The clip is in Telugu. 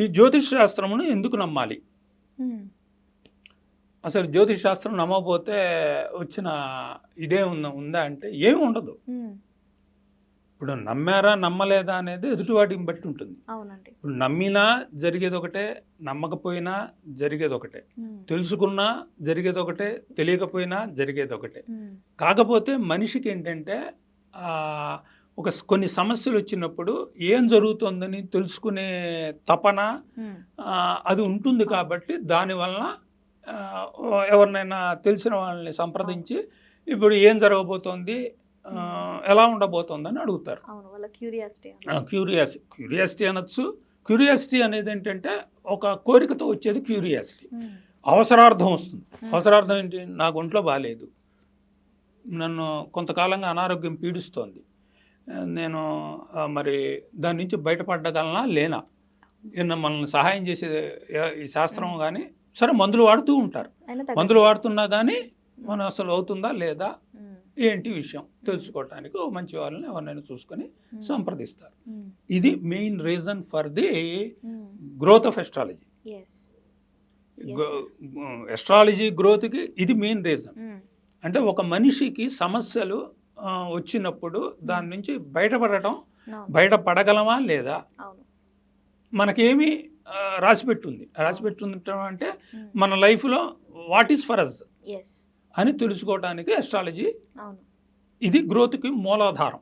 ఈ జ్యోతిష్ శాస్త్రమును ఎందుకు నమ్మాలి? అసలు జ్యోతిష్ శాస్త్రం నమ్మకపోతే వచ్చిన ఇదే ఉందా అంటే ఏమి ఉండదు. ఇప్పుడు నమ్మారా నమ్మలేదా అనేది ఎదుటివాటిని బట్టి ఉంటుంది. అవునండి. ఇప్పుడు నమ్మినా జరిగేది ఒకటే, నమ్మకపోయినా జరిగేది ఒకటే, తెలుసుకున్నా జరిగేది ఒకటే, తెలియకపోయినా జరిగేది ఒకటే. కాకపోతే మనిషికి ఏంటంటే కొన్ని సమస్యలు వచ్చినప్పుడు ఏం జరుగుతుందని తెలుసుకునే తపన అది ఉంటుంది. కాబట్టి దానివల్ల ఎవరినైనా తెలిసిన వాళ్ళని సంప్రదించి ఇప్పుడు ఏం జరగబోతోంది, ఎలా ఉండబోతోందని అడుగుతారు. క్యూరియాసిటీ అనొచ్చు. క్యూరియాసిటీ అనేది ఏంటంటే ఒక కోరికతో వచ్చేది క్యూరియాసిటీ. అవసరార్థం వస్తుంది. అవసరార్థం ఏంటి? నాకు ఒంట్లో బాగాలేదు, నన్ను కొంతకాలంగా అనారోగ్యం పీడిస్తోంది, నేను మరి దాని నుంచి బయటపడగలనా లేనా? మనల్ని సహాయం చేసే ఈ శాస్త్రం కానీ సరే మందులు వాడుతూ ఉంటారు. మందులు వాడుతున్నా కానీ మనం అసలు అవుతుందా లేదా ఏంటి విషయం తెలుసుకోవటానికి మంచి వాళ్ళని ఎవరినైనా చూసుకొని సంప్రదిస్తారు. ఇది main reason for the growth of astrology. Astrology గ్రోత్కి ఇది మెయిన్ రీజన్. అంటే ఒక మనిషికి సమస్యలు వచ్చినప్పుడు దాని నుంచి బయటపడగలమా లేదా, మనకేమి రాసిపెట్టుంది అంటే మన లైఫ్లో వాట్ ఈస్ ఫర్ అస్ అని తెలుసుకోవడానికి ఎస్ట్రాలజీ ఇది గ్రోత్కి మూలాధారం.